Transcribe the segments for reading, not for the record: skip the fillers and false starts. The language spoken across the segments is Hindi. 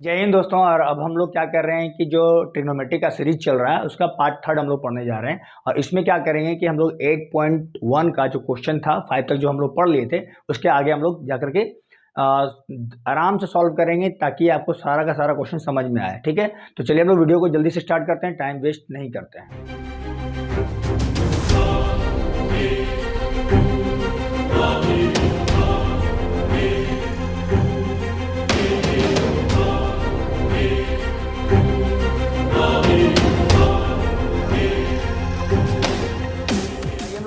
जय हिंद दोस्तों। और अब हम लोग क्या कर रहे हैं कि जो ट्रिग्नोमेट्री का सीरीज चल रहा है उसका पार्ट थर्ड हम लोग पढ़ने जा रहे हैं। और इसमें क्या करेंगे कि हम लोग 8.1 का जो क्वेश्चन था 5 तक जो हम लोग पढ़ लिए थे उसके आगे हम लोग जा करके आराम से सॉल्व करेंगे ताकि आपको सारा का सारा क्वेश्चन समझ में आए। ठीक है, तो चलिए हम लोग वीडियो को जल्दी से स्टार्ट करते हैं, टाइम वेस्ट नहीं करते हैं।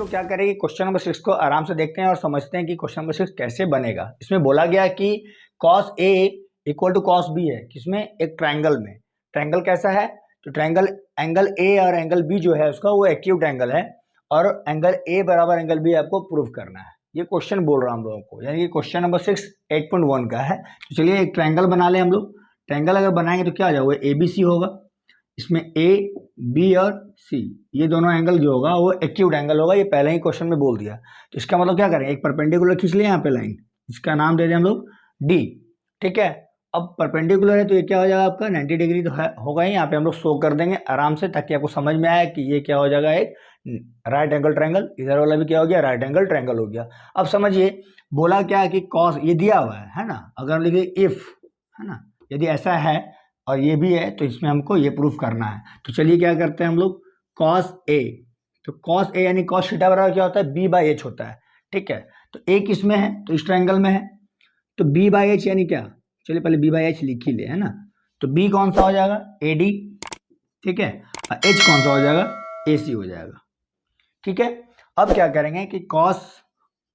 क्या करेंगे, क्वेश्चन नंबर 6 को आराम से देखते हैं और समझते हैं कि क्वेश्चन नंबर 6 कैसे बनेगा। इसमें बोला गया कि cos A equal to cos B है, किसमें, एक ट्रायंगल में। ट्रायंगल कैसा है, तो ट्रायंगल एंगल A और एंगल B जो है उसका वो एक्यूट एंगल है और एंगल A बराबर एंगल B आपको प्रूव करना है। ये क्वेश्चन बोल रहा हूं हम लोगों को, यानी कि क्वेश्चन नंबर 6 8.1 का है। तो चलिए एक ट्रायंगल बना लें हम लोग। ट्रायंगल अगर बनाएंगे तो क्या हो जाएगा, ABC होगा, इसमें A B और C ये दोनों एंगल जो होगा वो एक्यूट एंगल होगा। ये पहले ही क्वेश्चन में बोल दिया। तो इसका मतलब क्या करें, एक परपेंडिकुलर खींच लें यहाँ पे लाइन, इसका नाम दे दें हम लोग D। ठीक है, अब परपेंडिकुलर है तो ये क्या हो जाएगा आपका 90 डिग्री तो होगा ही। यहाँ पे हम लोग शो कर देंगे आराम से ताकि आपको समझ में आए कि ये क्या हो जाएगा, एक राइट एंगल ट्रायंगल। इधर वाला भी क्या हो गया, राइट एंगल ट्रायंगल हो गया। अब समझिए बोला क्या है कि कॉस ये दिया हुआ है ना, अगर लिखे इफ, है ना, यदि ऐसा है और ये भी है तो इसमें हमको ये प्रूफ करना है। तो चलिए क्या करते हैं हम लोग, cos A, तो cos A यानी cos थीटा बराबर क्या होता है, B/H होता है। ठीक है, तो A किस में है, तो इस ट्रायंगल में है, तो B/H यानी क्या, चलिए पहले B/H लिख ही ले, है ना। तो B कौन सा हो जाएगा, AD। ठीक है, और H कौन सा हो जाएगा, AC हो जाएगा। ठीक है, अब क्या करेंगे कि cos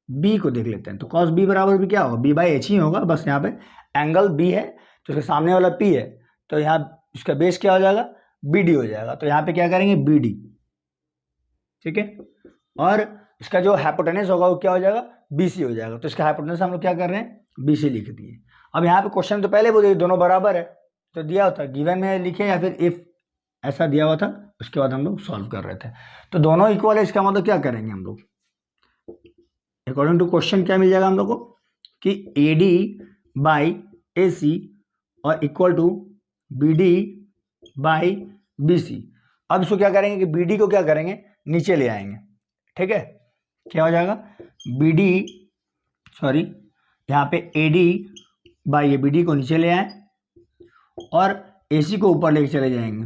B को देख लेते हैं। तो cos B बराबर भी क्या होगा, B/H ही होगा, बस यहाँ पे एंगल B है तो उसके सामने वाला P है, तो यहाँ इसका बेस क्या हो जाएगा, BD हो जाएगा। तो यहाँ पे क्या करेंगे, BD। ठीक है, और इसका जो हाइपोटेनस होगा वो क्या हो जाएगा, BC हो जाएगा। तो इसका हाइपोटेनस हम लोग क्या कर रहे हैं, BC लिख दिए। अब यहाँ पे क्वेश्चन तो पहले बोले दोनों बराबर है, तो दिया होता गिवन में लिखे या फिर इफ ऐसा दिया हुआ था, उसके बाद हम लोग सॉल्व कर रहे थे। तो दोनों इक्वल है, इसका मतलब क्या करेंगे हम लोग, अकॉर्डिंग टू क्वेश्चन क्या मिल जाएगा हम लोग को कि AD/AC और इक्वल टू BD/BC। अब इसको क्या करेंगे कि BD को क्या करेंगे, नीचे ले आएंगे। ठीक है, क्या हो जाएगा, यहाँ पे AD/ये BD को नीचे ले आए और AC को ऊपर लेके चले जाएंगे।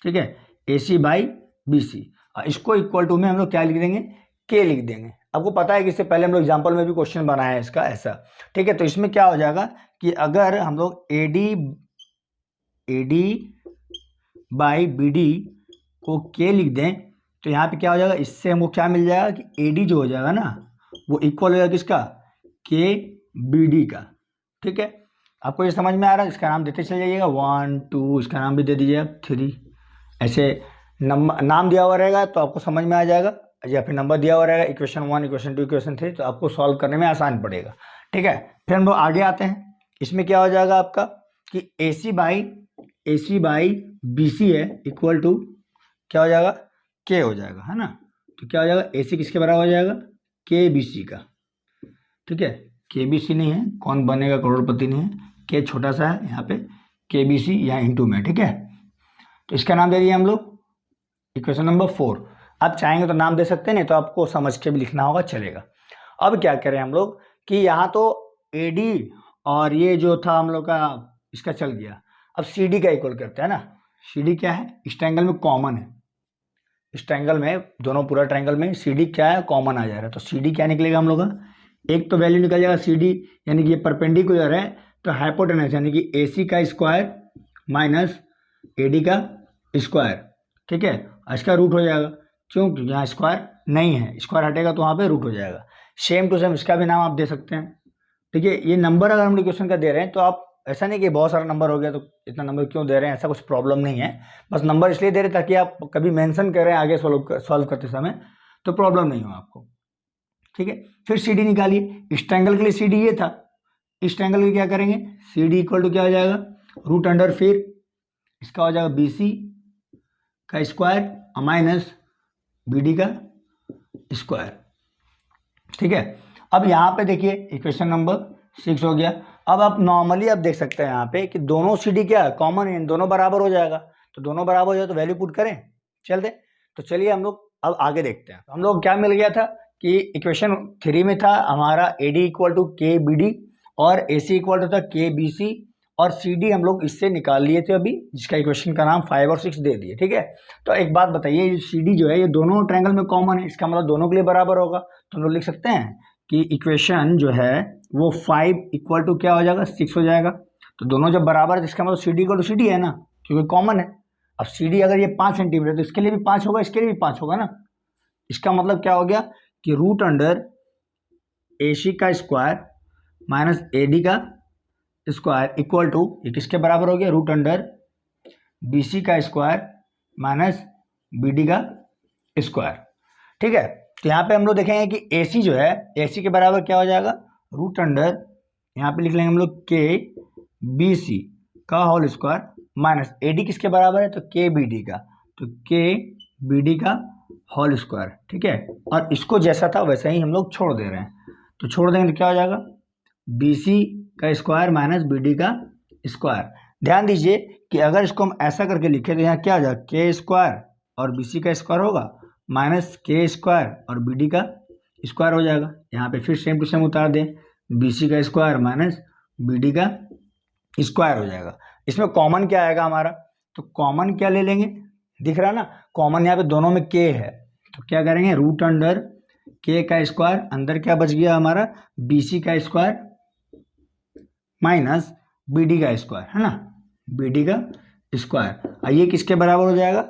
ठीक है, AC/BC, और इसको इक्वल टू में हम लोग क्या लिख देंगे, K लिख देंगे। आपको पता है कि इससे पहले हम लोग एग्जाम्पल में भी क्वेश्चन बनाया है इसका ऐसा। ठीक है, तो इसमें क्या हो जाएगा कि अगर हम लोग AD/BD को K लिख दें तो यहाँ पे क्या हो जाएगा, इससे हमको क्या मिल जाएगा कि AD जो हो जाएगा ना वो इक्वल हो जाएगा किसका, KBD का। ठीक है, आपको ये समझ में आ रहा है, इसका नाम देते चले जाइएगा 1 2, इसका नाम भी दे दीजिए आप 3, ऐसे नंबर नाम दिया हुआ रहेगा तो आपको समझ में आ जाएगा, या फिर नंबर दिया हुआ रहेगा इक्वेशन 1 इक्वेशन 2 इक्वेशन 3, तो आपको सॉल्व करने में आसान पड़ेगा। ठीक है, फिर हम लोग आगे आते हैं। इसमें क्या हो जाएगा आपका कि AC/BC है इक्वल टू क्या हो जाएगा, K हो जाएगा, है ना। तो क्या हो जाएगा, AC किसके बराबर हो जाएगा, KBC का। ठीक है, KBC नहीं है, कौन बनेगा करोड़पति नहीं है, K छोटा सा है यहाँ पे, KBC यहाँ इंटू में। ठीक है, तो इसका नाम दे दिए हम लोग इक्वेशन नंबर 4। आप चाहेंगे तो नाम दे सकते हैं, नहीं तो आपको समझ के भी लिखना होगा, चलेगा। अब क्या करें हम लोग कि यहाँ तो AD और ये जो था हम लोग का इसका चल गया, अब CD का इक्वल करते हैं ना। CD क्या है, इस ट्रायंगल में कॉमन है, इस ट्रायंगल में दोनों पूरा ट्रायंगल में CD क्या है, कॉमन आ जा रहा है। तो CD क्या निकलेगा हम लोग का, एक तो वैल्यू निकल जाएगा CD, यानी कि ये परपेंडिकुलर है तो हाइपोटेनस यानी कि AC का स्क्वायर माइनस AD का स्क्वायर। ठीक है, इसका रूट हो जाएगा, क्योंकि यहाँ स्क्वायर नहीं है, स्क्वायर हटेगा तो वहाँ पे रूट हो जाएगा। सेम टू सेम इसका भी नाम आप दे सकते हैं। ठीक है, ये नंबर अगर हम इक्वेशन का दे रहे हैं तो आप ऐसा नहीं कि बहुत सारा नंबर हो गया तो इतना नंबर क्यों दे रहे हैं, ऐसा कुछ प्रॉब्लम नहीं है। बस नंबर इसलिए दे रहे ताकि आप कभी मेंशन करें आगे सॉल्व करते समय तो प्रॉब्लम नहीं हो आपको। ठीक है, फिर CD निकालिए। इस ट्रायंगल के लिए CD ये था, इस ट्रायंगल के क्या करेंगे, CD इक्वल टू क्या हो जाएगा, रूट अंडर फिर इसका हो जाएगा BC का स्क्वायर माइनस BD का स्क्वायर। ठीक है, अब यहाँ पे देखिए इक्वेशन नंबर 6 हो गया। अब आप नॉर्मली आप देख सकते हैं यहाँ पे कि दोनों सी डी क्या है, कॉमन है, दोनों बराबर हो जाएगा। तो दोनों बराबर हो जाए तो वैल्यू पुट करें, चल दे। तो चलिए हम लोग अब आगे देखते हैं। हम लोग क्या मिल गया था कि इक्वेशन 3 में था हमारा AD इक्वल टू KBD और AC इक्वल टू था KBC और CD हम लोग इससे निकाल लिए थे अभी, जिसका इक्वेशन का नाम 5 और 6 दे दिए, ठीक है। तो एक बात बताइए, CD जो है ये दोनों ट्रायंगल में कॉमन है, इसका मतलब दोनों के लिए बराबर होगा। तो हम लोग लिख सकते हैं कि इक्वेशन जो है वो 5 इक्वल टू क्या हो जाएगा, 6 हो जाएगा। तो दोनों जब बराबर है इसका मतलब CD इक्वल टू CD है ना, क्योंकि कॉमन है। अब CD अगर ये 5 सेंटीमीटर तो इसके लिए भी 5 होगा, इसके लिए भी 5 होगा ना। इसका मतलब क्या हो गया कि रूट अंडर AC का स्क्वायर माइनस AD का स्क्वायर इक्वल टू, ये किसके बराबर हो गया, रूट अंडर BC का स्क्वायर माइनस BD का स्क्वायर, ठीक है। तो यहाँ पे हम लोग देखेंगे कि AC जो है AC के बराबर क्या हो जाएगा, रूट अंडर, यहाँ पे लिख लेंगे हम लोग KBC का होल स्क्वायर माइनस AD किसके बराबर है, तो KBD का, तो KBD का होल स्क्वायर, ठीक है। और इसको जैसा था वैसा ही हम लोग छोड़ दे रहे हैं, तो छोड़ देंगे तो क्या हो जाएगा, BC का स्क्वायर माइनस BD का स्क्वायर। ध्यान दीजिए कि अगर इसको हम ऐसा करके लिखे तो यहाँ क्या हो जाएगा, K स्क्वायर और BC का स्क्वायर होगा माइनस K स्क्वायर और BD का स्क्वायर हो जाएगा। यहाँ पे फिर सेम टू सेम उतार दें, BC का स्क्वायर माइनस BD का स्क्वायर हो जाएगा। इसमें कॉमन क्या आएगा हमारा, तो कॉमन क्या ले लेंगे, दिख रहा है ना, कॉमन यहाँ पे दोनों में K है, तो क्या करेंगे, रूट अंडर K का स्क्वायर, अंदर क्या बच गया हमारा, BC का स्क्वायर माइनस BD का स्क्वायर, है ना, BD का स्क्वायर। और ये किसके बराबर हो जाएगा,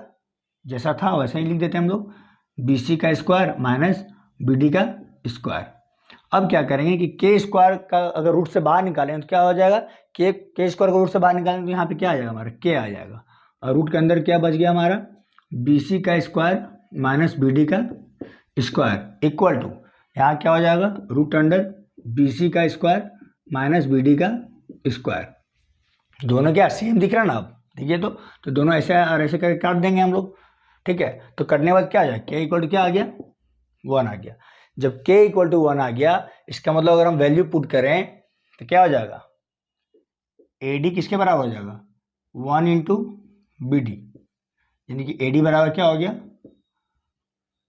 जैसा था वैसा ही लिख देते हैं हम लोग, BC का स्क्वायर माइनस BD का स्क्वायर। अब क्या करेंगे कि K स्क्वायर का अगर रूट से बाहर निकालें तो क्या हो जाएगा, K स्क्वायर को रूट से बाहर निकालें तो यहाँ पे क्या आ जाएगा हमारा, K आ जाएगा। और रूट के अंदर क्या बच गया हमारा, BC का स्क्वायर माइनस BD का स्क्वायर इक्वल टू, यहाँ क्या हो जाएगा, रूट अंडर BC का स्क्वायर माइनस BD का स्क्वायर। दोनों क्या सेम दिख रहा है ना, अब देखिए तो दोनों ऐसे और ऐसे करके काट देंगे हम लोग, ठीक है। तो करने के बाद क्या आ जाएगा, K इक्वल टू क्या आ गया, 1 आ गया। जब K इक्वल टू 1 आ गया, इसका मतलब अगर हम वैल्यू पुट करें तो क्या हो जाएगा, AD किसके बराबर हो जाएगा, 1 इंटू BD, यानी कि AD बराबर क्या हो गया,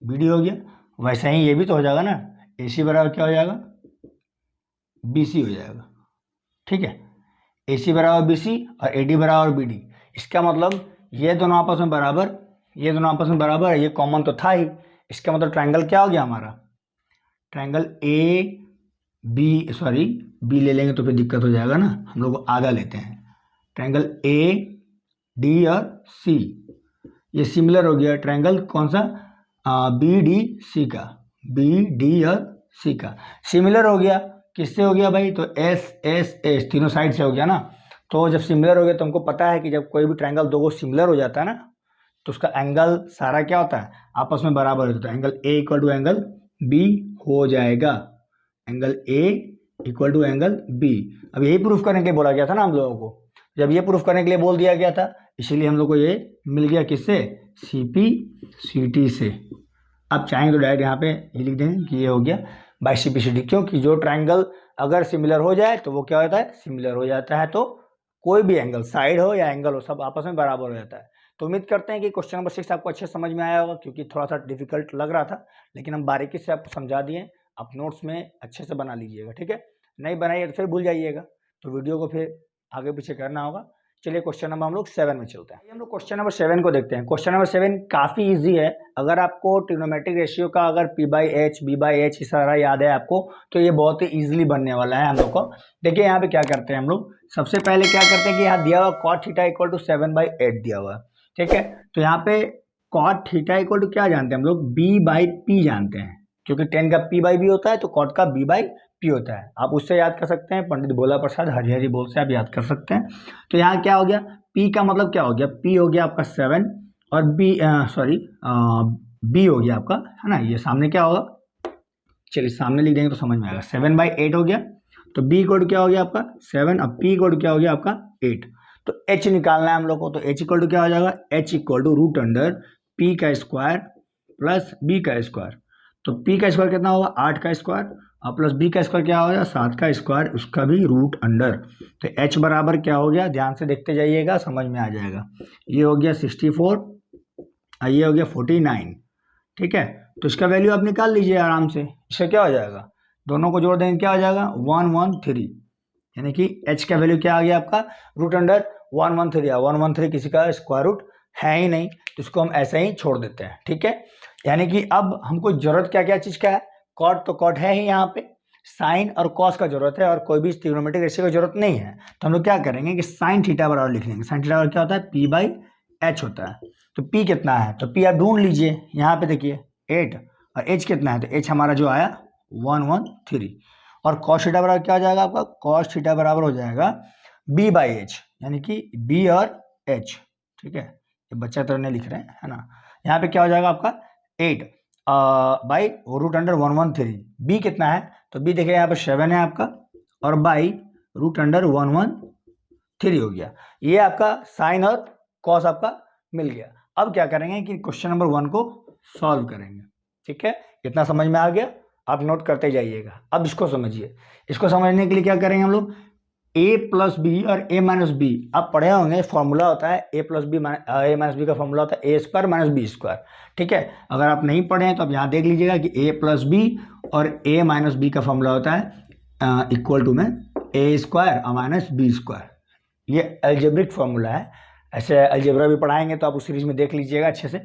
BD हो गया। वैसे ही ये भी तो हो जाएगा ना, AC बराबर क्या हो जाएगा, BC हो जाएगा, ठीक है। AC बराबर BC और AD बराबर BD। इसका मतलब ये दोनों आपस में बराबर, ये दोनों आपस में बराबर है, ये कॉमन तो था ही। इसका मतलब ट्रायंगल क्या हो गया हमारा, ट्रायंगल B ले लेंगे तो फिर दिक्कत हो जाएगा ना, हम लोग आधा लेते हैं। ट्रायंगल AD और C ये सिमिलर हो गया, ट्रायंगल कौन सा, BDC का, BD और C का सिमिलर हो गया। किससे हो गया भाई, तो S तीनों साइड से हो गया ना। तो जब सिमिलर हो गया तो हमको पता है कि जब कोई भी ट्रायंगल दो को सिमिलर हो जाता है ना, तो उसका एंगल सारा क्या होता है, आपस में बराबर होता है। Angle A equal to angle B हो जाएगा, angle A equal to angle B। अब यही प्रूफ करने के लिए बोला गया था ना हम लोगों को, जब ये प्रूफ करने के लिए बोल दिया गया था, इसीलिए हम लोग को ये मिल गया किससे, CP/CT से। अब चाहेंगे तो डायरेक्ट यहाँ पे ये लिख देंगे कि ये हो गया बाई CP/CT, क्योंकि जो ट्रायंगल अगर सिमिलर हो जाए तो वो क्या होता है, सिमिलर हो जाता है, तो कोई भी एंगल, साइड हो या एंगल हो, सब आपस में बराबर हो जाता है। तो उम्मीद करते हैं कि क्वेश्चन नंबर 6 आपको अच्छे समझ में आया होगा, क्योंकि थोड़ा सा डिफिकल्ट लग रहा था, लेकिन हम बारीकी से आपको समझा दिए। आप नोट्स में अच्छे से बना लीजिएगा, ठीक है। नहीं बनाइए तो फिर भूल जाइएगा, तो वीडियो को फिर आगे पीछे करना होगा। चलिए क्वेश्चन नंबर हम लोग 7 में चलते हैं। हम लोग क्वेश्चन नंबर 7 को देखते हैं। क्वेश्चन नंबर 7 काफ़ी इजी है। अगर आपको ट्रिग्नोमेट्रिक रेशियो का अगर P/H B/H इस सारा याद है आपको, तो ये बहुत ही इजीली बनने वाला है हम लोग को। देखिए यहाँ पे क्या करते हैं हम लोग, सबसे पहले क्या करते हैं कि यहाँ दिया हुआ cot थीटा इक्वल टू 7/8 दिया हुआ है, ठीक है। तो यहाँ पे cot थीटा इक्वल टू क्या जानते हैं हम लोग, B/P जानते हैं, क्योंकि tan का P/B होता है तो cot का B/P होता है। आप उससे याद कर सकते हैं, पंडित भोला प्रसाद हरिहरी बोल से आप याद कर सकते हैं। तो यहाँ क्या हो गया, P का मतलब क्या हो गया, P हो गया आपका 7 और B हो गया आपका, है ना, ये सामने क्या होगा, चलिए सामने लिख देंगे तो समझ में आएगा, 7/8 हो गया। तो B कोड क्या हो गया आपका 7 और P कोड क्या हो गया आपका 8। तो H निकालना है हम लोग को, तो H इक्वल टू क्या हो जाएगा, H equal to root under P का स्क्वायर प्लस B का स्क्वायर। तो P का स्क्वायर कितना होगा, 8 का स्क्वायर और प्लस बी का स्क्वायर क्या हो गया, 7 का स्क्वायर, उसका भी रूट अंडर। तो h बराबर क्या हो गया, ध्यान से देखते जाइएगा, समझ में आ जाएगा। ये हो गया 64 और ये हो गया 49, ठीक है। तो इसका वैल्यू आप निकाल लीजिए आराम से। इसका क्या हो जाएगा, दोनों को जोड़ देंगे क्या हो जाएगा 113, यानी कि h का वैल्यू क्या आ गया आपका रूट अंडर 113। 113 किसी का स्क्वायर रूट है ही नहीं, तो इसको हम ऐसे ही छोड़ देते हैं, ठीक है। यानी कि अब हमको जरूरत क्या क्या चीज़ का है, कॉट तो कॉट है ही यहाँ पे, साइन और कॉस का जरूरत है, और कोई भी ट्रिग्नोमेट्रिक रेशियो की जरूरत नहीं है। तो हम लोग क्या करेंगे कि साइन थीटा बराबर लिख लेंगे। साइन थीटा बराबर क्या होता है, पी बाई एच होता है। तो पी कितना है, तो पी आप ढूंढ लीजिए, यहाँ पे देखिए 8, और एच कितना है, तो एच हमारा जो आया 113। और कॉस थीटा बराबर क्या हो जाएगा आपका, कॉस थीटा बराबर हो जाएगा बी बाई एच, यानी कि बी और एच, ठीक है। ये बच्चा तरह नहीं लिख रहे हैं, है ना। यहाँ पे क्या हो जाएगा आपका 8 बाई रूट अंडर 113। बी कितना है, तो बी देखिए यहाँ पे 7 है आपका, और बाई रूट अंडर 113 हो गया। ये आपका साइन और कॉस आपका मिल गया। अब क्या करेंगे कि क्वेश्चन नंबर 1 को सॉल्व करेंगे, ठीक है। इतना समझ में आ गया, आप नोट करते जाइएगा। अब इसको समझिए। इसको समझने के लिए क्या करेंगे हम लोग, a प्लस बी और a माइनस बी, आप पढ़े होंगे फॉर्मूला होता है a plus B a minus B का फॉर्मूला होता है a square minus B square, ठीक है। अगर आप नहीं पढ़े हैं तो आप यहाँ देख लीजिएगा कि a प्लस बी और a माइनस बी का फॉर्मूला होता है इक्वल टू में a स्क्वायर और माइनस बी स्क्वायर। ये अलजेब्रिक फार्मूला है, ऐसे अलजेब्रा भी पढ़ाएंगे तो आप उस सीरीज में देख लीजिएगा अच्छे से।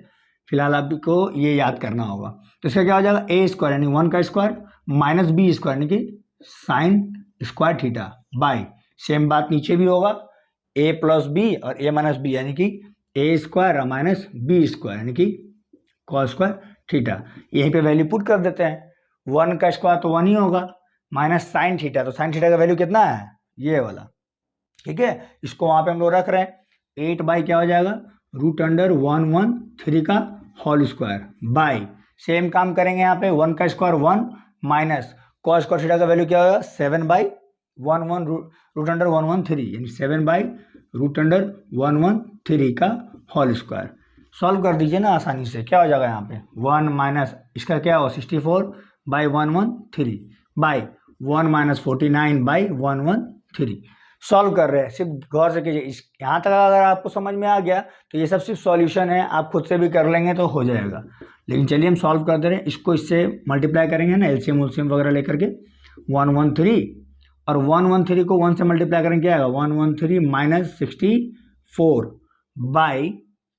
फिलहाल आपको ये याद करना होगा। तो इसका क्या हो जाएगा, a स्क्वायर यानी 1 का स्क्वायर माइनस बी स्क्वायर यानी कि sine square theta by, same बात नीचे भी होगा, a प्लस बी और a माइनस बी यानी कि a square minus B square यानी कि कॉस स्क्वायर थीटा। यहीं पे वैल्यू पुट कर देते हैं, 1 का स्क्वायर तो 1 ही होगा, माइनस साइन थीटा, तो साइन थीटा का वैल्यू कितना है, ये वाला, ठीक है। इसको वहाँ पे हम लोग रख रहे हैं, 8 बाई क्या हो जाएगा रूट अंडर 113 का होल स्क्वायर बाई, सेम काम करेंगे यहाँ पे 1 का square 1 minus cos square theta का वैल्यू क्या होगा 7 बाई 11 रूट अंडर 113 यानी 7 बाई रूट अंडर 113 का होल स्क्वायर। सॉल्व कर दीजिए ना आसानी से, क्या हो जाएगा यहाँ पे 1 माइनस इसका क्या हो 64 by 113 by 1 minus 49 by 113। Solve कर रहे हैं, सिर्फ गौर से कीजिए। इस यहाँ तक अगर आपको समझ में आ गया तो ये सब सिर्फ सॉल्यूशन है, आप खुद से भी कर लेंगे तो हो जाएगा। लेकिन चलिए हम सॉल्व कर दे रहे हैं, इसको इससे मल्टीप्लाई करेंगे ना, एलसीएम उलसीएम वगैरह लेकर के 113 और 113 को 1 से मल्टीप्लाई करेंगे क्या आएगा 113 माइनस 64 बाई,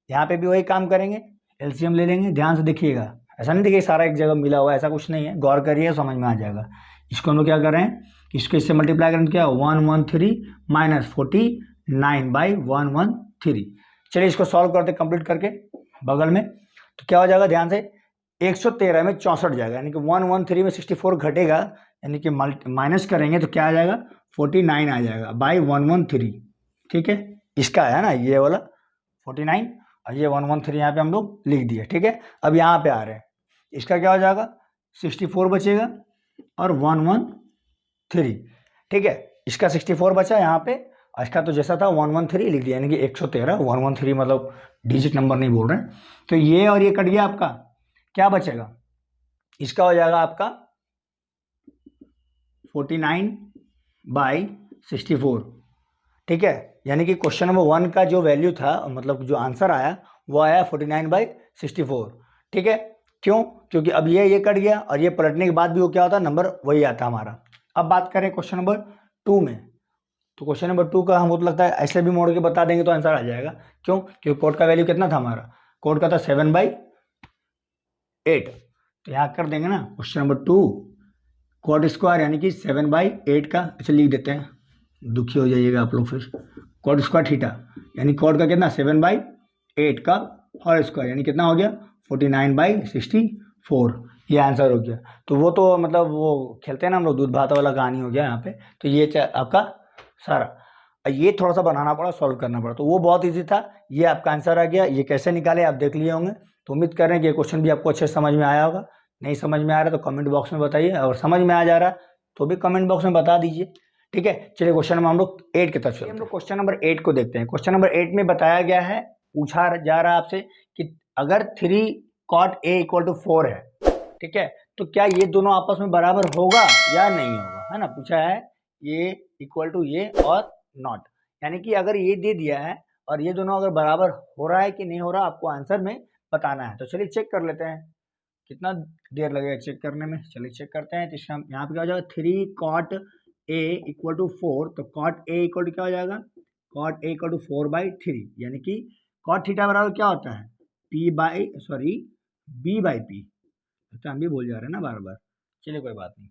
यहाँ पे भी वही काम करेंगे, एलसीएम ले लेंगे। ध्यान से देखिएगा, ऐसा नहीं देखिए सारा एक जगह मिला हुआ है, ऐसा कुछ नहीं है, गौर करिए समझ में आ जाएगा। इसको हम लोग क्या कर रहे हैं, इसको इससे मल्टीप्लाई करेंगे क्या 113 माइनस 49 बाई 113। चलिए इसको सॉल्व करते कंप्लीट करके बगल में, तो क्या हो जाएगा ध्यान से 113 में 64 जाएगा, यानी कि 113 में 64 घटेगा, यानी कि माइनस करेंगे तो क्या आ जाएगा 49 आ जाएगा बाई 113, ठीक है। इसका है ना ये वाला 49 और ये 113 यहाँ पे हम लोग लिख दिए, ठीक है। अब यहाँ पे आ रहे हैं, इसका क्या हो जाएगा 64 बचेगा और 113, ठीक है। इसका 64 बचा यहाँ पे, इसका तो जैसा था 113 लिख दिया, यानी कि 113 113 मतलब डिजिट नंबर नहीं बोल रहे हैं। तो ये और ये कट गया, आपका क्या बचेगा, इसका हो जाएगा आपका 49 बाई 64, ठीक है। यानी कि क्वेश्चन नंबर 1 का जो वैल्यू था, मतलब जो आंसर आया वो आया 49 बाई 64, ठीक है। क्यों, क्योंकि अब ये कट गया और ये पलटने के बाद भी वो क्या होता है नंबर वही आता हमारा। अब बात करें क्वेश्चन नंबर 2 में, तो क्वेश्चन नंबर 2 का हमको तो लगता है ऐसे भी मोड़ के बता देंगे तो आंसर आ जाएगा। क्यों, क्योंकि कोड का वैल्यू कितना था हमारा, कोड का था 7/8, तो यहाँ कर देंगे ना क्वेश्चन नंबर 2 कोड स्क्वायर यानी कि 7/8 का, अच्छा लिख देते हैं, दुखी हो जाइएगा आप लोग फिर, कोड स्क्वायर थीटा यानी कोड का कितना 7/8 का होल स्क्वायर यानी कितना हो गया 49/64, ये आंसर हो गया। तो वो तो मतलब वो खेलते हैं ना हम लोग दूध भात वाला कहानी हो गया यहाँ पे। तो ये आपका सारा, ये थोड़ा सा बनाना पड़ा, सॉल्व करना पड़ा, तो वो बहुत इजी था। ये आपका आंसर आ गया, ये कैसे निकाले आप देख लिए होंगे। तो उम्मीद कर रहे हैं कि ये क्वेश्चन भी आपको अच्छे से समझ में आया होगा। नहीं समझ में आ रहा तो कमेंट बॉक्स में बताइए, और समझ में आ जा रहा तो भी कमेंट बॉक्स में बता दीजिए, ठीक है। चलिए क्वेश्चन नंबर हम लोग 8 की तरफ चलते हैं। हम लोग क्वेश्चन नंबर 8 को देखते हैं। क्वेश्चन नंबर 8 में बताया गया है, पूछा जा रहा है आपसे कि अगर 3 cot A = 4 है, ठीक है, तो क्या ये दोनों आपस में बराबर होगा या नहीं होगा, है ना, पूछा है ये इक्वल टू ये और नॉट, यानी कि अगर ये दे दिया है और ये दोनों अगर बराबर हो रहा है कि नहीं हो रहा आपको आंसर में बताना है। तो चलिए चेक कर लेते हैं, कितना देर लगेगा चेक करने में, चलिए चेक करते हैं। तो यहाँ पे क्या हो जाएगा, 3 cot a इक्वल टू 4, तो cot a इक्वल टू क्या हो जाएगा, cot a इक्वल टू 4/3, यानी कि cot थीटा बराबर क्या होता है, b बाई पी। तो हम भी भूल जा रहे हैं ना बार बार, चलिए कोई बात नहीं।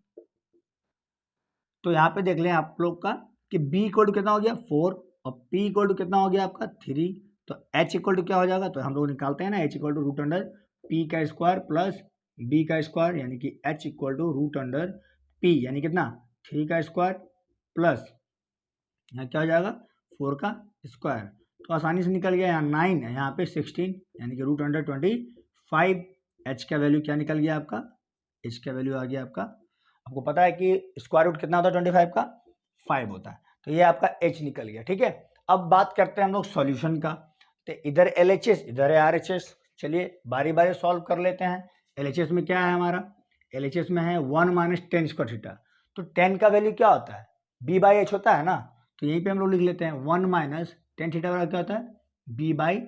तो यहाँ पे देख लें आप लोग का कि b इक्वल टू कितना हो गया 4 और p इक्वल टू कितना हो गया आपका 3, तो h इक्वल टू क्या हो जाएगा, तो हम लोग निकालते हैं ना, h equal to root under p का स्क्वायर प्लस b का स्क्वायर, यानी कि h equal to root under p, यानी कितना 3 का स्क्वायर प्लस यहाँ क्या हो जाएगा 4 का स्क्वायर। तो आसानी से निकल गया, यहाँ 9 है, यहाँ पे 16, यानी कि रूट अंडर 25। h का वैल्यू क्या निकल गया आपका, h का वैल्यू आ गया आपका, आपको पता है कि स्क्वायर रूट कितना होता है 25 का 5 होता है, तो ये आपका h निकल गया। ठीक है, अब बात करते हैं हम लोग सॉल्यूशन का। तो इधर LHS इधर है RHS, चलिए बारी बारी सॉल्व कर लेते हैं। LHS में क्या है हमारा, LHS में है 1 माइनस टेन स्क्वायर थीटा, तो 10 का वैल्यू क्या होता है b/h होता है ना, तो यहीं पे हम लोग लिख लेते हैं 1 माइनस टेन थीटा बराबर क्या होता है b/,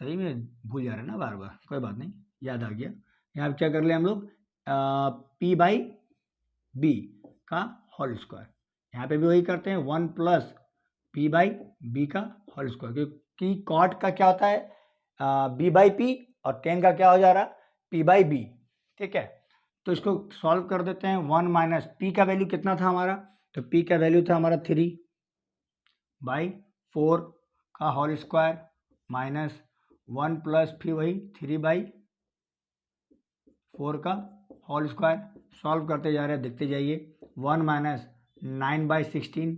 सही में भूल जा रहे हैं ना बार बार, कोई बात नहीं, याद आ गया। यहाँ पे क्या कर ले हम लोग p/b का होल स्क्वायर, यहाँ पे भी वही करते हैं 1 प्लस p/b का होल स्क्वायर, क्योंकि कॉट का क्या होता है b/p और 10 का क्या हो जा रहा p/b। ठीक है, तो इसको सॉल्व कर देते हैं। 1 माइनस p का वैल्यू कितना था हमारा, तो p का वैल्यू था हमारा 3/4 का होल स्क्वायर माइनस 1 प्लस फिर वही 3/4 का होल स्क्वायर, सॉल्व करते जा रहे हैं, देखते जाइए। 1 माइनस 9/16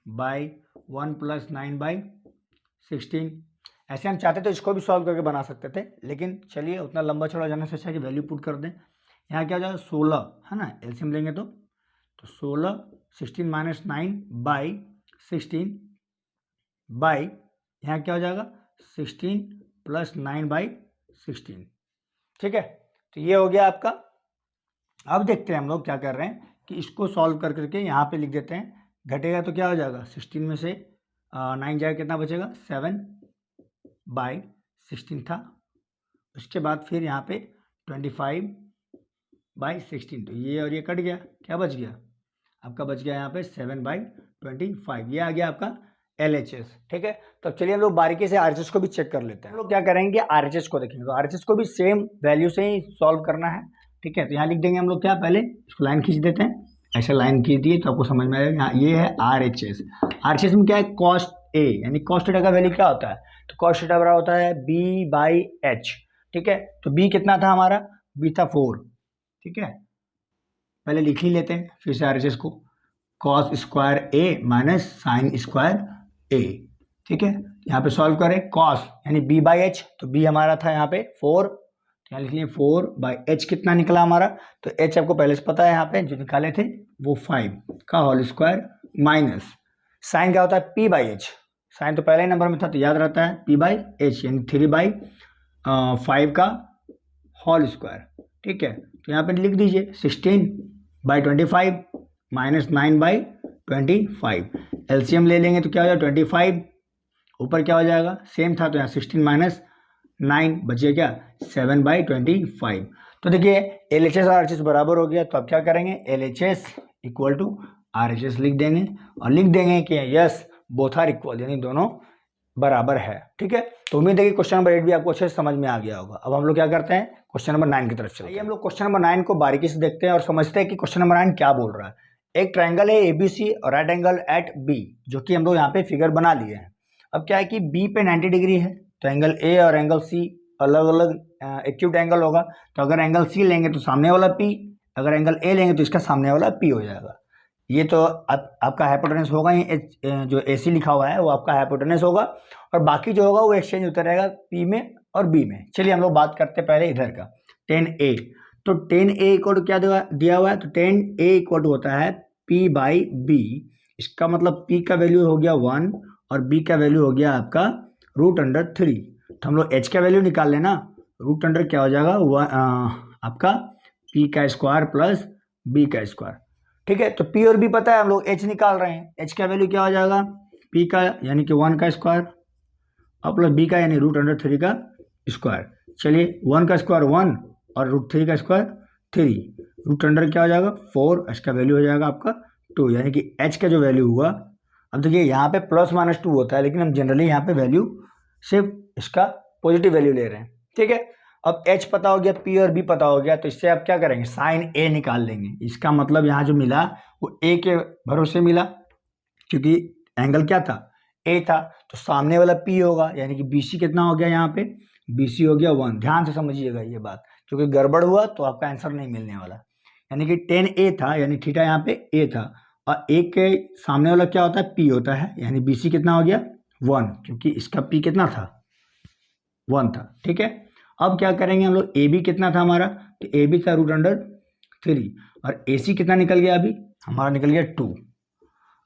बाई 1 प्लस 9/16, ऐसे हम चाहते तो इसको भी सॉल्व करके बना सकते थे, लेकिन चलिए उतना लंबा चौड़ा जाने से अच्छा कि वैल्यू पुट कर दें। यहाँ क्या हो जाएगा 16, है ना, एलसीएम लेंगे तो 16 16 माइनस 9/16 बाई यहाँ क्या हो जाएगा 16 प्लस 9/16। ठीक है, तो ये हो गया आपका। अब देखते हैं हम लोग क्या कर रहे हैं कि इसको सॉल्व कर करके यहाँ पे लिख देते हैं, घटेगा तो क्या हो जाएगा 16 में से 9 जाएगा, कितना बचेगा 7/16 था। उसके बाद फिर यहाँ पे 25/16, तो ये और ये कट गया, क्या बच गया आपका, बच गया यहाँ पे 7/25, ये आ गया आपका LHS। ठीक है, तो चलिए हम लोग बारीकी से RHS को भी चेक कर लेते हैं। हम लोग क्या करेंगे RHS को देखेंगे, तो RHS को भी सेम वैल्यू से ही सॉल्व करना है। ठीक है, तो यहाँ लिख देंगे हम लोग क्या, पहले इसको लाइन खींच देते हैं, ऐसे लाइन खींच दिए तो आपको समझ में आएगा। यहाँ ये है RHS, RHS में क्या है कॉस्ट A, यानी कॉस्ट थीटा का वैल्यू क्या होता है, तो कॉस्ट थीटा बराबर होता है b/h। ठीक है, तो b कितना था हमारा, b था 4। ठीक है, पहले लिख ही लेते हैं फिर से RHS को, cos square A minus sine square A। ठीक है, यहाँ पे सॉल्व करें, कॉस यानी b/h, तो b हमारा था यहाँ पे 4, तो यहाँ लिख लिए 4/h, कितना निकला हमारा, तो h आपको पहले से पता है, यहाँ पे जो निकाले थे वो 5 का होल स्क्वायर माइनस साइन क्या होता है p/h, साइन तो पहले ही नंबर में था तो याद रहता है p/h, यानी 3/5 का होल स्क्वायर। ठीक है, तो यहाँ पे लिख दीजिए 16/25 माइनस 9/25, एलसीएम ले लेंगे तो क्या हो जाएगा 25, ऊपर क्या हो जाएगा सेम था, तो यहाँ 16 माइनस 9 बचिए क्या 7/25। तो देखिए LHS और RHS बराबर हो गया, तो अब क्या करेंगे LHS इक्वल टू RHS लिख देंगे और लिख देंगे कि यस बोथ आर इक्वल, यानी दोनों बराबर है। ठीक है, तो उम्मीद है कि क्वेश्चन नंबर 8 भी आपको अच्छे से समझ में आ गया होगा। अब हम लोग क्या करते हैं क्वेश्चन नंबर 9 की तरफ चलते हैं। हम लोग क्वेश्चन नंबर 9 को बारीकी से देखते हैं और समझते हैं कि क्वेश्चन नंबर 9 क्या बोल रहा है। एक ट्रायंगल है ABC और राइट एंगल एट B, जो कि हम लोग यहाँ पे फिगर बना लिए हैं। अब क्या है कि B पे 90 डिग्री है, तो एंगल A और एंगल C अलग अलग एक्यूट एंगल होगा, तो अगर एंगल C लेंगे तो सामने वाला P, अगर एंगल A लेंगे तो इसका सामने वाला P हो जाएगा। ये तो आपका हाइपोटेनस होगा, ये जो AC लिखा हुआ है वो आपका हाइपोटेनस होगा, और बाकी जो होगा वो एक्सचेंज होता रहेगा P में और B में। चलिए हम लोग बात करते हैं पहले इधर का 10A, तो 10A इक्वल टू क्या दिया हुआ है, तो 10A इक्वल टू होता है P/B, इसका मतलब P का वैल्यू हो गया 1 और B का वैल्यू हो गया आपका √3। तो हम लोग H का वैल्यू निकाल लेना, रूट अंडर क्या हो जाएगा आपका p का स्क्वायर प्लस b का स्क्वायर। ठीक है, तो p और b पता है, हम लोग h निकाल रहे हैं। h का वैल्यू क्या हो जाएगा, p का यानी कि 1 का स्क्वायर और प्लस b का यानी रूट अंडर 3 का स्क्वायर। चलिए 1 का स्क्वायर 1 और रूट 3 का स्क्वायर 3, रूट अंडर क्या हो जाएगा 4, h का वैल्यू हो जाएगा आपका 2, यानी कि h का जो वैल्यू हुआ, अब देखिए यहाँ पे प्लस माइनस 2 होता है, लेकिन हम जनरली यहाँ पे वैल्यू सिर्फ इसका पॉजिटिव वैल्यू ले रहे हैं। ठीक है, अब h पता हो गया, p और b पता हो गया, तो इससे आप क्या करेंगे, साइन a निकाल लेंगे। इसका मतलब यहाँ जो मिला वो a के भरोसे मिला, क्योंकि एंगल क्या था, a था, तो सामने वाला p होगा, यानी कि bc कितना हो गया, यहाँ पे bc हो गया 1। ध्यान से समझिएगा ये बात, क्योंकि गड़बड़ हुआ तो आपका आंसर नहीं मिलने वाला। यानी कि tan a था, यानी थीटा यहाँ पे a था, और a के सामने वाला क्या होता है, p होता है, यानी bc कितना हो गया 1, क्योंकि इसका p कितना था 1 था। ठीक है, अब क्या करेंगे हम लोग, ab कितना था हमारा, तो ab था रूट अंडर 3, और ac कितना निकल गया, अभी हमारा निकल गया 2।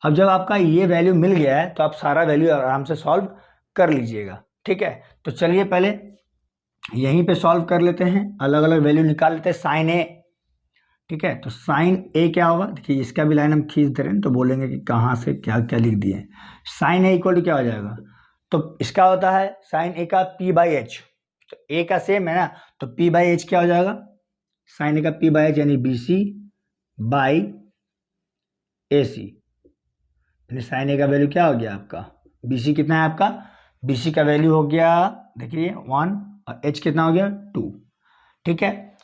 अब जब आपका ये वैल्यू मिल गया है तो आप सारा वैल्यू आराम से सॉल्व कर लीजिएगा। ठीक है, तो चलिए पहले यहीं पे सॉल्व कर लेते हैं, अलग अलग वैल्यू निकाल लेते हैं। साइन ए, ठीक है, तो साइन ए क्या होगा, देखिए इसका भी लाइन हम खींच दे रहे हैं तो बोलेंगे कि कहाँ से क्या क्या लिख दिए। साइन ए इक्वल टू क्या हो जाएगा, तो इसका होता है साइन ए का पी बाई एच, तो ए का सेम है ना, तो पी बाई एच क्या हो जाएगा, साइन ए का पी बाई एच यानी बी सी बाई ए सी, यानी साइन ए का वैल्यू क्या हो गया आपका, बी सी कितना है आपका, बी सी का वैल्यू हो गया देखिए 1, और एच कितना हो गया 2। ठीक है,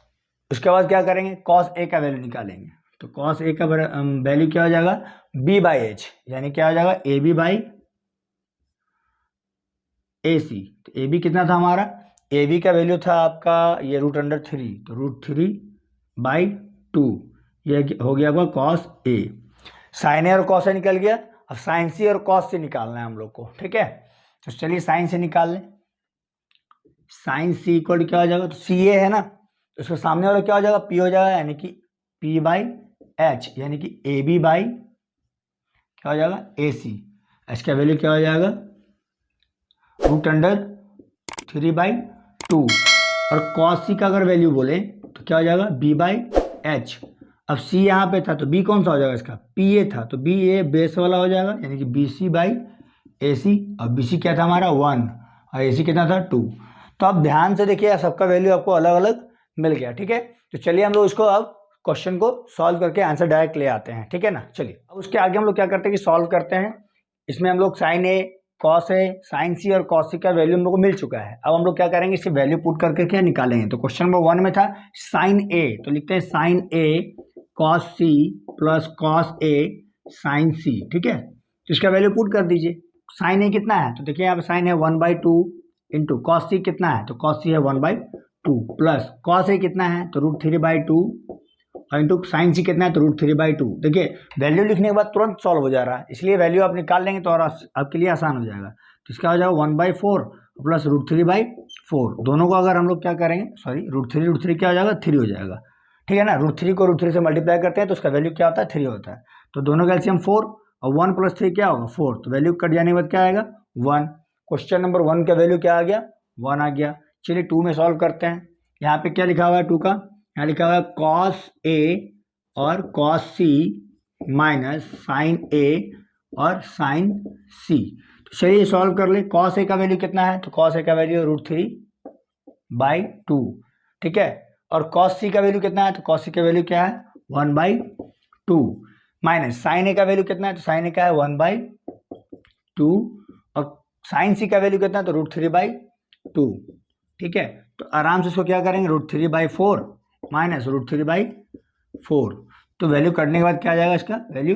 उसके बाद क्या करेंगे, कॉस ए का वैल्यू निकालेंगे, तो कॉस ए का वैल्यू क्या हो जाएगा, बी बाई एच, यानी क्या हो जाएगा ए बी बाई ए सी। तो ए बी कितना था हमारा, ए बी का वैल्यू था आपका ये रूट अंडर 3, तो रूट 3 बाई 2, ये हो गया आपका कॉस ए। साइन ए और कॉस ए निकल गया, अब साइन सी और कॉस से निकालना है हम लोग को। ठीक है, तो चलिए साइन से निकाल लें। साइन सी इक्वल क्या हो जाएगा, तो सी ए है ना, तो उसके सामने वाला क्या हो जाएगा, पी हो जाएगा, यानी कि पी बाई एच, यानी कि ए बी बाई क्या हो जाएगा ए सी। एच का वैल्यू क्या हो जाएगा रूट अंडर 3 बाई 2, और कॉस सी का अगर वैल्यू बोले तो क्या हो जाएगा बी बाई एच। अब सी यहाँ पे था तो बी कौन सा हो जाएगा इसका, पी ए था, तो बी ए बेस वाला हो जाएगा, यानी कि बी सी बाई ए सी, और बी सी क्या था हमारा 1, और ए सी कितना था 2। तो आप ध्यान से देखिए, सबका वैल्यू आपको अलग अलग मिल गया। ठीक है, तो चलिए हम लोग इसको अब क्वेश्चन को सॉल्व करके आंसर डायरेक्ट ले आते हैं। ठीक है ना, चलिए अब उसके आगे हम लोग क्या करते हैं कि सॉल्व करते हैं। इसमें हम लोग sign A, cos A, sign सी और कॉस सी का वैल्यू हम लोग को मिल चुका है। अब हम लोग क्या करेंगे, इसे वैल्यू पुट करके क्या निकालेंगे। तो क्वेश्चन नंबर 1 में था साइन ए, तो लिखते हैं sign A cos C plus cos A sign सी। ठीक है, तो इसका वैल्यू पुट कर दीजिए। साइन ए कितना है, तो देखिए यहाँ पे साइन है 1/2 इंटू कॉस सी कितना है, तो कॉस सी है 1/2 प्लस कॉस ए कितना है, तो रूट 3/2 और इंटू साइन सी कितना है, तो रूट 3/2। देखिए वैल्यू लिखने के बाद तुरंत सॉल्व हो जा रहा है, इसलिए वैल्यू आप निकाल लेंगे तो और आपके लिए आसान हो जाएगा। तो इसका हो जाएगा 1/4 प्लस रूट 3/4, दोनों को अगर हम लोग क्या करेंगे, सॉरी रूट थ्री क्या हो जाएगा 3 हो जाएगा। ठीक है ना, रूट 3 को रूट 3 से मल्टीप्लाई करते हैं तो उसका वैल्यू क्या होता है 3 होता है। तो दोनों का एलसीएम 4, और 1 + 3 क्या होगा 4, तो वैल्यू कट जाने के बाद क्या आएगा 1। क्वेश्चन नंबर 1 का वैल्यू क्या आ गया 1 आ गया। चलिए 2 में सॉल्व करते हैं। यहाँ पे क्या लिखा हुआ है 2 का, यहाँ लिखा हुआ है कॉस ए और कॉस सी माइनस साइन ए और साइन सी। तो चलिए सॉल्व कर ले। कॉस ए का वैल्यू कितना है, तो कॉस ए का वैल्यू रूट 3/2। ठीक है, और कॉस सी का वैल्यू कितना है, तो कॉस सी का वैल्यू क्या है 1/2 माइनस साइन ए का वैल्यू कितना है, तो साइन ए का है 1/2, और साइन सी का वैल्यू कितना है, तो रूट 3/2। ठीक है, तो आराम से इसको क्या करेंगे रूट 3/4 माइनस रूट 3/4, तो वैल्यू करने के बाद क्या आ जाएगा, इसका वैल्यू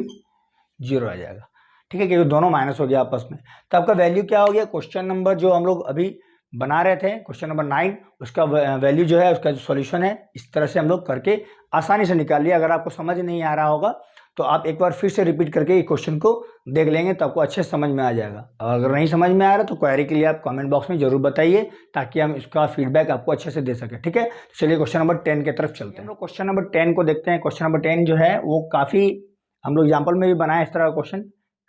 0 आ जाएगा। ठीक है, क्योंकि दोनों माइनस हो गया आपस में। तो आपका वैल्यू क्या हो गया, क्वेश्चन नंबर जो हम लोग अभी बना रहे थे क्वेश्चन नंबर 9, उसका वैल्यू जो है, उसका जो सॉल्यूशन है, इस तरह से हम लोग करके आसानी से निकाल लिया। अगर आपको समझ नहीं आ रहा होगा तो आप एक बार फिर से रिपीट करके इस क्वेश्चन को देख लेंगे तो आपको अच्छे से समझ में आ जाएगा। अगर नहीं समझ में आ रहा तो क्वेरी के लिए आप कमेंट बॉक्स में जरूर बताइए, ताकि हम इसका फीडबैक आपको अच्छे से दे सकें। ठीक है, तो चलिए क्वेश्चन नंबर 10 की तरफ चलते हैं। हम लोग क्वेश्चन नंबर 10 को देखते हैं। क्वेश्चन नंबर 10 जो है वो काफ़ी हम लोग एग्जाम्पल में भी बनाए इस तरह का क्वेश्चन,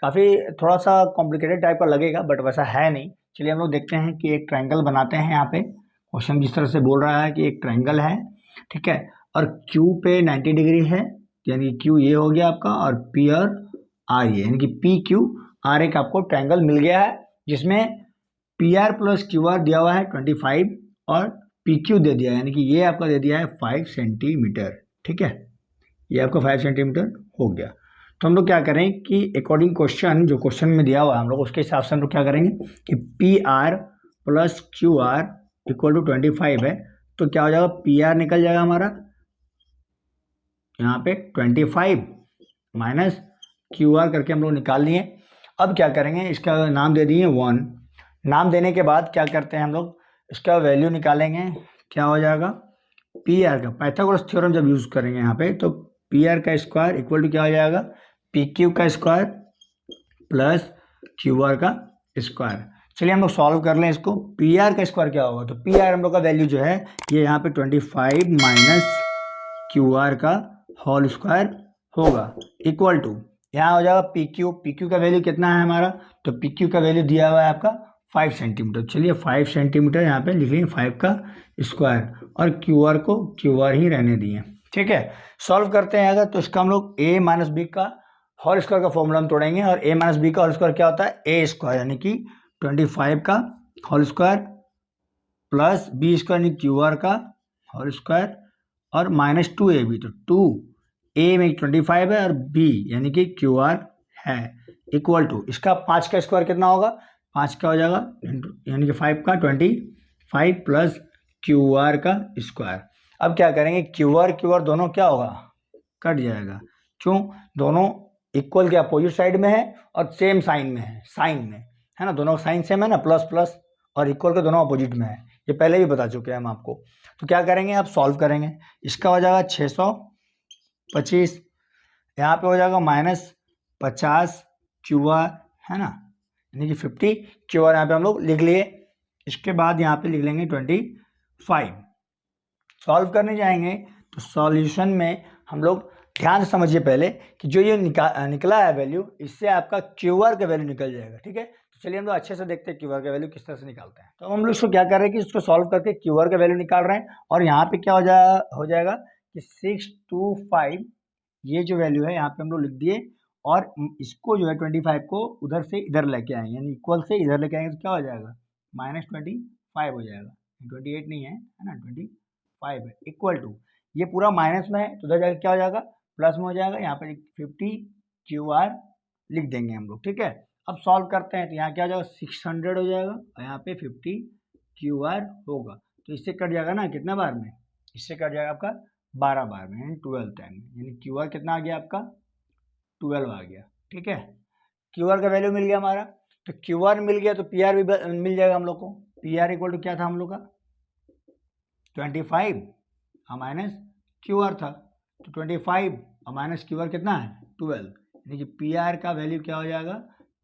काफ़ी थोड़ा सा कॉम्प्लिकेटेड टाइप का लगेगा बट वैसा है नहीं। चलिए हम लोग देखते हैं कि एक ट्रायंगल बनाते हैं यहाँ पे क्वेश्चन जिस तरह से बोल रहा है कि एक ट्रायंगल है, ठीक है, और क्यू पे 90 डिग्री है, यानी क्यू ये हो गया आपका, और पी और आर ये, यानी कि पी क्यू आर एक आपको ट्रायंगल मिल गया है, जिसमें P R plus Q are दिया हुआ है 25 और पी क्यू दे दिया है, यानी कि ये आपका दे दिया है 5 सेंटीमीटर, ठीक है, ये आपका 5 सेंटीमीटर हो गया। तो हम लोग क्या करें कि अकॉर्डिंग क्वेश्चन, जो क्वेश्चन में दिया हुआ है हम लोग उसके हिसाब से हम लोग क्या करेंगे कि P R plus Q R equal to 25 है, तो क्या हो जाएगा, पी आर निकल जाएगा हमारा यहाँ पे 25 माइनस क्यू आर करके हम लोग निकाल लिए। अब क्या करेंगे, इसका नाम दे दिए 1। नाम देने के बाद क्या करते हैं हम लोग, इसका वैल्यू निकालेंगे, क्या हो जाएगा, पी आर का पाइथागोरस थ्योरम जब यूज़ करेंगे यहाँ पे, तो पी आर का स्क्वायर इक्वल टू क्या हो जाएगा, पी क्यू का स्क्वायर प्लस क्यू आर का स्क्वायर। चलिए हम लोग सॉल्व कर लें इसको। पी आर का स्क्वायर क्या होगा, तो पी आर हम लोग का वैल्यू जो है ये यहाँ पे 25 माइनस क्यू आर का होल स्क्वायर होगा, इक्वल टू यहाँ हो जाएगा पी क्यू का वैल्यू कितना है हमारा, तो पी क्यू का वैल्यू दिया हुआ है आपका 5 सेंटीमीटर। चलिए 5 सेंटीमीटर यहाँ पे लिख लेंगे, 5 का स्क्वायर, और क्यू आर को क्यू आर ही रहने दिए, ठीक है। सॉल्व करते हैं अगर, तो इसका हम लोग ए माइनस बी का होल स्क्वायर का फॉर्मूला हम तोड़ेंगे, और ए माइनस बी का होल स्क्वायर क्या होता है, ए स्क्वायर, यानी कि 25 का whole square plus B square यानी क्यू आर का होल स्क्वायर और माइनस 2ab, तो 2a में 25 है और b यानी कि क्यू आर है, इक्वल टू इसका 5 का स्क्वायर कितना होगा, 5 का हो जाएगा यानी कि 5 का 25 प्लस क्यू आर का स्क्वायर। अब क्या करेंगे, क्यू आर दोनों क्या होगा, कट जाएगा, क्यों, दोनों इक्वल के अपोजिट साइड में है और सेम साइन में है, साइन में है ना, दोनों साइन सेम है ना, प्लस प्लस, और इक्वल के दोनों अपोजिट में है, ये पहले भी बता चुके हैं हम आपको। तो क्या करेंगे, आप सॉल्व करेंगे, इसका हो जाएगा 625, यहाँ पे हो जाएगा -50 क्यू आर, है ना, यानी कि 50 क्यू आर यहाँ पे हम लोग लिख लिए। इसके बाद यहाँ पे लिख लेंगे 25। सॉल्व करने जाएंगे तो सॉल्यूशन में हम लोग ध्यान से समझिए पहले कि जो ये निकला है वैल्यू, इससे आपका क्यू आर का वैल्यू निकल जाएगा, ठीक है। तो चलिए हम लोग अच्छे से देखते हैं क्यू आर का वैल्यू किस तरह से निकालते हैं। तो हम लोग इसको क्या कर रहे हैं कि इसको सॉल्व करके क्यू आर का वैल्यू निकाल रहे हैं, और यहाँ पे क्या हो जाएगा कि 625 ये जो वैल्यू है यहाँ पे हम लोग लिख दिए, और इसको जो है 25 को उधर से इधर लेके आएंगे, यानी इक्वल से इधर लेके आएंगे तो क्या हो जाएगा, -25 हो जाएगा, 28 नहीं है ना, 25 है, इक्वल टू ये पूरा माइनस में है तो उधर जाकर क्या हो जाएगा, प्लस में हो जाएगा, यहाँ पर 50 क्यू आर लिख देंगे हम लोग, ठीक है। अब सॉल्व करते हैं तो यहाँ क्या हो जाएगा, 600 हो जाएगा, और यहाँ पे 50 क्यू आर होगा, तो इससे कट जाएगा ना, कितना बार में, इससे कट जाएगा आपका 12 बार में, यानी 12 टाइम में, यानी क्यू आर कितना आ गया आपका, 12 आ गया, ठीक है। क्यू आर का वैल्यू मिल गया हमारा, तो क्यू आर मिल गया तो पी आर भी मिल जाएगा हम लोग को। पी आर इक्वल टू क्या था हम लोग का, 25 माइनस क्यू आर था, तो 25 और माइनस क्यू आर कितना है, 12, यानी कि पी आर का वैल्यू क्या हो जाएगा,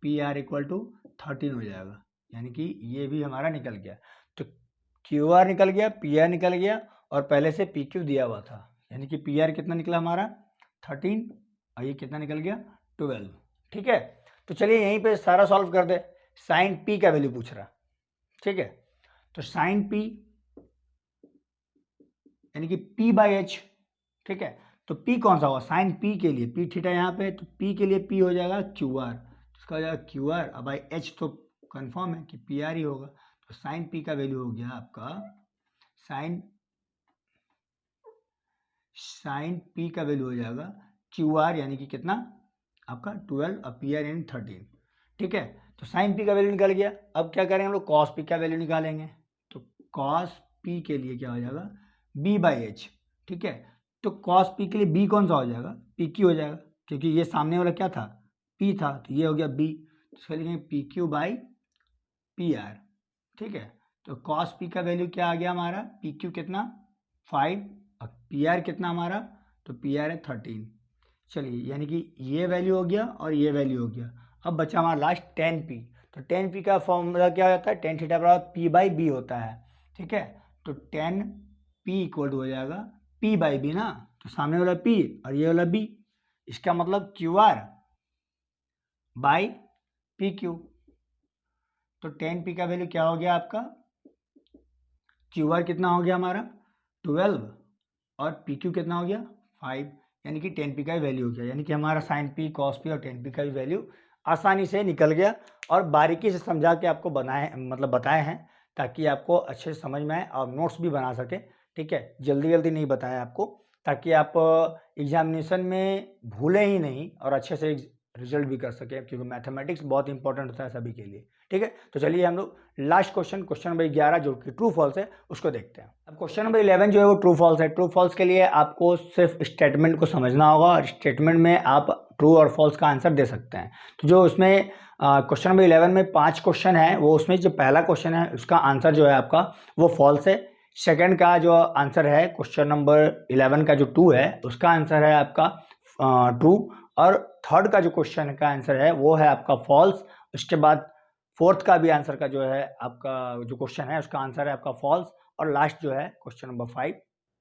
पी आर इक्वल टू 13 हो जाएगा, यानी कि ये भी हमारा निकल गया। तो क्यू आर निकल गया, पी आर निकल गया, और पहले से पी क्यू दिया हुआ था, यानी कि पी आर कितना निकला हमारा 13, और ये कितना निकल गया 12, ठीक है। तो चलिए यहीं पे सारा सॉल्व कर दे, साइन पी का वैल्यू पूछ रहा, ठीक है। तो साइन पी यानी कि पी बाई एच, ठीक है। तो पी कौन सा होगा, साइन पी के लिए, पी थीटा यहाँ पे, तो पी के लिए पी हो जाएगा क्यू आर, इसका हो जाएगा क्यू आर, अब बाई एच तो कंफर्म है कि पी आर ही होगा, तो साइन पी का वैल्यू हो गया आपका, साइन पी का वैल्यू हो जाएगा क्यू आर, यानी कि कितना आपका 12, और पी आर यानी 13, ठीक है। तो साइन पी का वैल्यू निकल गया। अब क्या करेंगे हम लोग, कॉस पी का वैल्यू निकालेंगे, तो कॉस पी के लिए क्या हो जाएगा, बी बाई एच, ठीक है। तो कॉस पी के लिए बी कौन सा हो जाएगा, पी क्यू हो जाएगा, क्योंकि ये सामने वाला क्या था, पी था, तो ये हो गया बी, तो इसका लिखेंगे P Q by P R, ठीक है। तो कॉस पी का वैल्यू क्या आ गया हमारा, पी क्यू कितना 5, और पी आर कितना हमारा, तो पी आर है 13। चलिए यानी कि ये वैल्यू हो गया और ये वैल्यू हो गया। अब बचा हमारा लास्ट टेन पी, तो टेन पी का फॉर्मूला क्या होता है, टेन थीटा बराबर पी बाई बी होता है, ठीक है। तो टेन पी इक्वल हो जाएगा पी बाई बी ना, तो सामने वाला पी और ये वाला बी, इसका मतलब Q R by P Q. तो टेन पी का वैल्यू क्या हो गया आपका क्यू आर कितना हो गया हमारा 12 और पी क्यू कितना हो गया 5, यानी कि 10p का ही वैल्यू हो गया, यानी कि हमारा साइन पी कॉस पी और 10p का भी वैल्यू आसानी से निकल गया। और बारीकी से समझा के आपको बनाए मतलब बताए हैं ताकि आपको अच्छे से समझ में आए और नोट्स भी बना सके। ठीक है, जल्दी जल्दी नहीं बताया आपको, ताकि आप एग्जामिनेशन में भूलें ही नहीं और अच्छे से रिजल्ट भी कर सके, क्योंकि मैथमेटिक्स बहुत इंपॉर्टेंट होता है सभी के लिए। ठीक है, तो चलिए हम लोग लास्ट क्वेश्चन नंबर 11 जो कि ट्रू फॉल्स है उसको देखते हैं। अब क्वेश्चन नंबर 11 जो है वो ट्रू फॉल्स है। ट्रू फॉल्स के लिए आपको सिर्फ स्टेटमेंट को समझना होगा और स्टेटमेंट में आप ट्रू और फॉल्स का आंसर दे सकते हैं। तो जो उसमें क्वेश्चन नंबर 11 में 5 क्वेश्चन है, वो उसमें जो पहला क्वेश्चन है उसका आंसर जो है आपका वो फॉल्स है। सेकंड का जो आंसर है क्वेश्चन नंबर 11 का जो 2 है उसका आंसर है आपका ट्रू, और थर्ड का जो क्वेश्चन का आंसर है वो है आपका फॉल्स। उसके बाद फोर्थ का भी आंसर का जो है आपका जो क्वेश्चन है उसका आंसर है आपका फॉल्स, और लास्ट जो है क्वेश्चन नंबर 5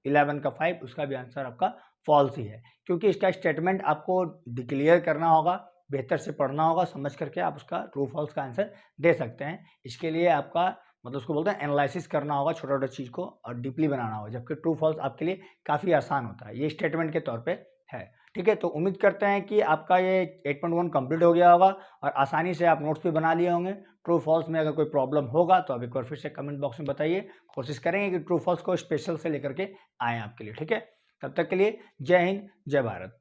11 का 5 उसका भी आंसर आपका फॉल्स ही है। क्योंकि इसका स्टेटमेंट आपको डिक्लेयर करना होगा, बेहतर से पढ़ना होगा, समझ करके आप उसका ट्रू फॉल्स का आंसर दे सकते हैं। इसके लिए आपका मतलब उसको बोलते हैं एनालिसिस करना होगा छोटा छोटा चीज़ को और डीपली बनाना होगा, जबकि ट्रू फॉल्स आपके लिए काफ़ी आसान होता है, ये स्टेटमेंट के तौर पे है। ठीक है, तो उम्मीद करते हैं कि आपका ये 8.1 कंप्लीट हो गया होगा और आसानी से आप नोट्स भी बना लिए होंगे। ट्रू फॉल्स में अगर कोई प्रॉब्लम होगा तो आप एक बार फिर से कमेंट बॉक्स में बताइए, कोशिश करेंगे कि ट्रू फॉल्स को स्पेशल से लेकर के आएँ आपके लिए। ठीक है, तब तक के लिए जय हिंद, जय भारत।